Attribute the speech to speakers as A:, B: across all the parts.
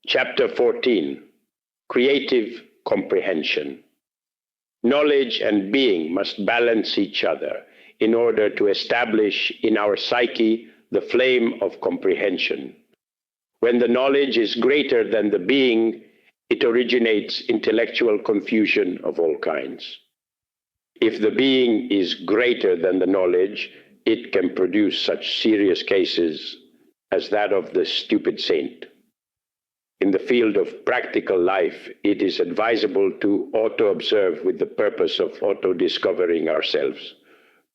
A: Chapter 14, Creative Comprehension. Knowledge and being must balance each other in order to establish in our psyche the flame of comprehension. When the knowledge is greater than the being, it originates intellectual confusion of all kinds. If the being is greater than the knowledge, it can produce such serious cases as that of the stupid saint. In the field of practical life, it is advisable to auto-observe with the purpose of auto-discovering ourselves.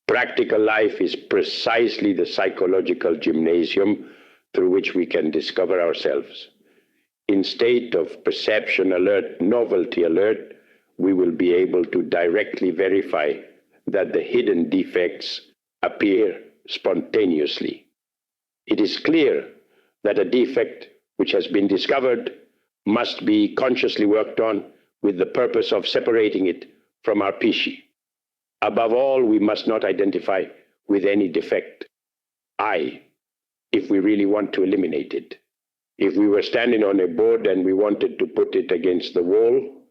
A: Practical life is precisely the psychological gymnasium through which we can discover ourselves. In state of perception alert, novelty alert, we will be able to directly verify that the hidden defects appear spontaneously. It is clear that a defect which has been discovered must be consciously worked on with the purpose of separating it from our pishi. Above all, we must not identify with any defect, if we really want to eliminate it. If we were standing on a board and we wanted to put it against the wall,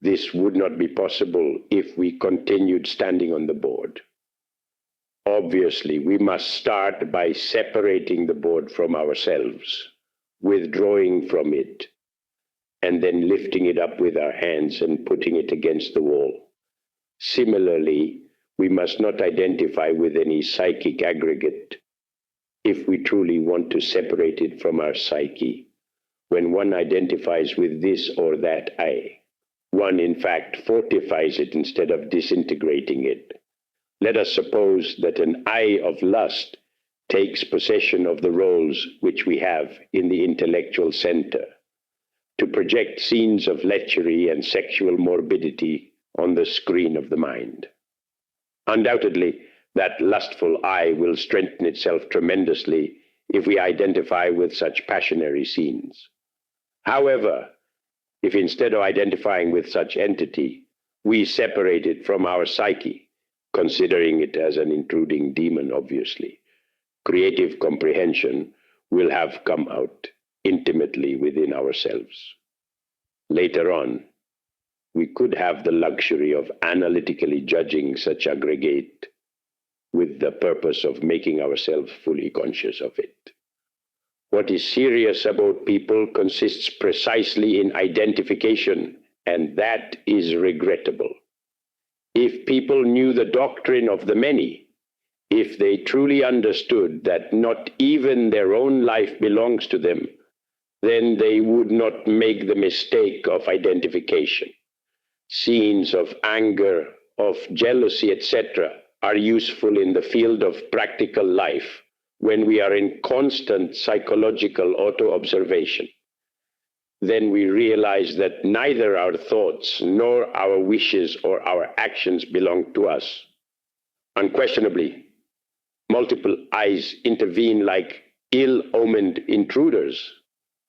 A: this would not be possible if we continued standing on the board. Obviously, we must start by separating the board from ourselves, withdrawing from it, and then lifting it up with our hands and putting it against the wall. Similarly, we must not identify with any psychic aggregate if we truly want to separate it from our psyche. When one identifies with this or that one in fact fortifies it instead of disintegrating it. Let us suppose that an eye of lust takes possession of the roles which we have in the intellectual center to project scenes of lechery and sexual morbidity on the screen of the mind. Undoubtedly, that lustful eye will strengthen itself tremendously if we identify with such passionary scenes. However, if instead of identifying with such entity, we separate it from our psyche, considering it as an intruding demon, obviously, creative comprehension will have come out intimately within ourselves. Later on, we could have the luxury of analytically judging such aggregate with the purpose of making ourselves fully conscious of it. What is serious about people consists precisely in identification, and that is regrettable. If people knew the doctrine of the many, if they truly understood that not even their own life belongs to them, then they would not make the mistake of identification. Scenes of anger, of jealousy, etc., are useful in the field of practical life when we are in constant psychological auto-observation. Then we realize that neither our thoughts nor our wishes or our actions belong to us. Unquestionably, multiple eyes intervene like ill-omened intruders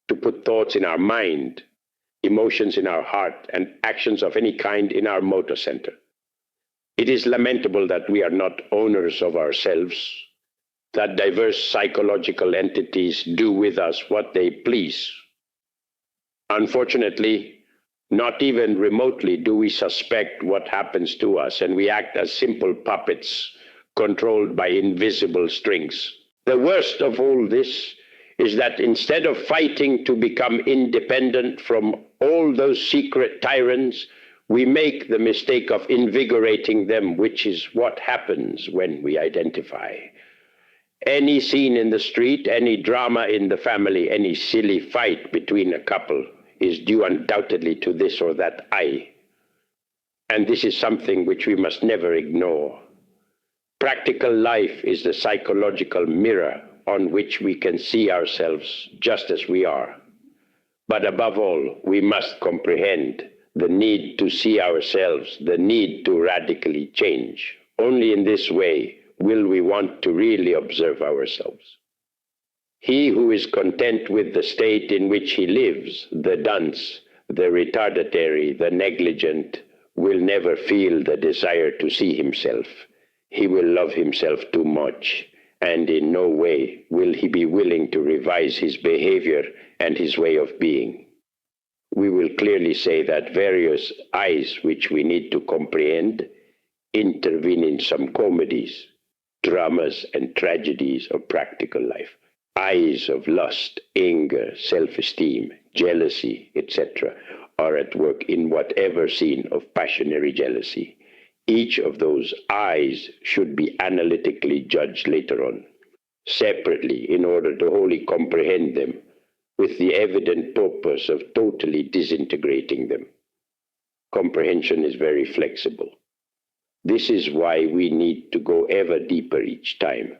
A: to put thoughts in our mind, emotions in our heart, and actions of any kind in our motor center. It is lamentable that we are not owners of ourselves, that diverse psychological entities do with us what they please. Unfortunately, not even remotely do we suspect what happens to us, and we act as simple puppets controlled by invisible strings. The worst of all this is that instead of fighting to become independent from all those secret tyrants, we make the mistake of invigorating them, which is what happens when we identify. Any scene in the street, any drama in the family, any silly fight between a couple is due undoubtedly to this or that I. And this is something which we must never ignore. Practical life is the psychological mirror on which we can see ourselves just as we are. But above all, we must comprehend the need to see ourselves, the need to radically change. Only in this way will we want to really observe ourselves. He who is content with the state in which he lives, the dunce, the retardatory, the negligent, will never feel the desire to see himself. He will love himself too much, and in no way will he be willing to revise his behavior and his way of being. We will clearly say that various I's which we need to comprehend intervene in some comedies, dramas, and tragedies of practical life. I's of lust, anger, self-esteem, jealousy, etc. are at work in whatever scene of passionary jealousy. Each of those I's should be analytically judged later on, separately, in order to wholly comprehend them, with the evident purpose of totally disintegrating them. Comprehension is very flexible. This is why we need to go ever deeper each time.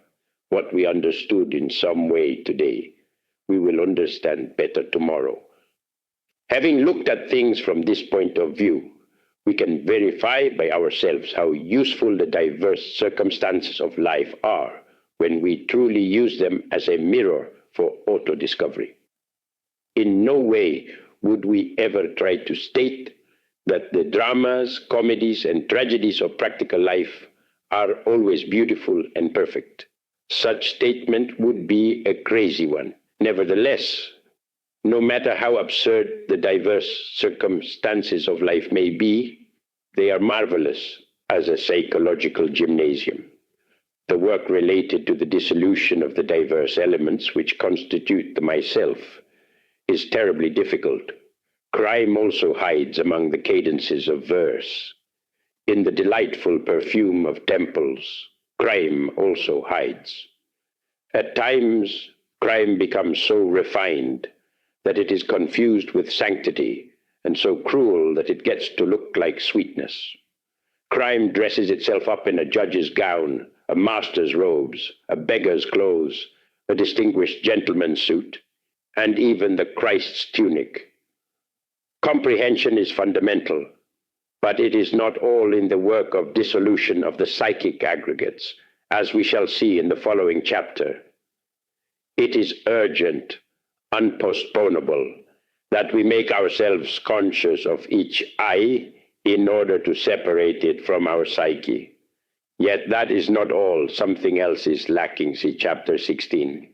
A: What we understood in some way today, we will understand better tomorrow. Having looked at things from this point of view, we can verify by ourselves how useful the diverse circumstances of life are when we truly use them as a mirror for auto-discovery. In no way would we ever try to state that the dramas, comedies, and tragedies of practical life are always beautiful and perfect. Such statement would be a crazy one. Nevertheless, no matter how absurd the diverse circumstances of life may be, they are marvelous as a psychological gymnasium. The work related to the dissolution of the diverse elements which constitute the myself is terribly difficult. Crime also hides among the cadences of verse. In the delightful perfume of temples, crime also hides. At times, crime becomes so refined that it is confused with sanctity, and so cruel that it gets to look like sweetness. Crime dresses itself up in a judge's gown, a master's robes, a beggar's clothes, a distinguished gentleman's suit, and even the Christ's tunic. Comprehension is fundamental, but it is not all in the work of dissolution of the psychic aggregates, as we shall see in the following chapter. It is urgent, unpostponable, that we make ourselves conscious of each I in order to separate it from our psyche. Yet that is not all. Something else is lacking. See chapter 16.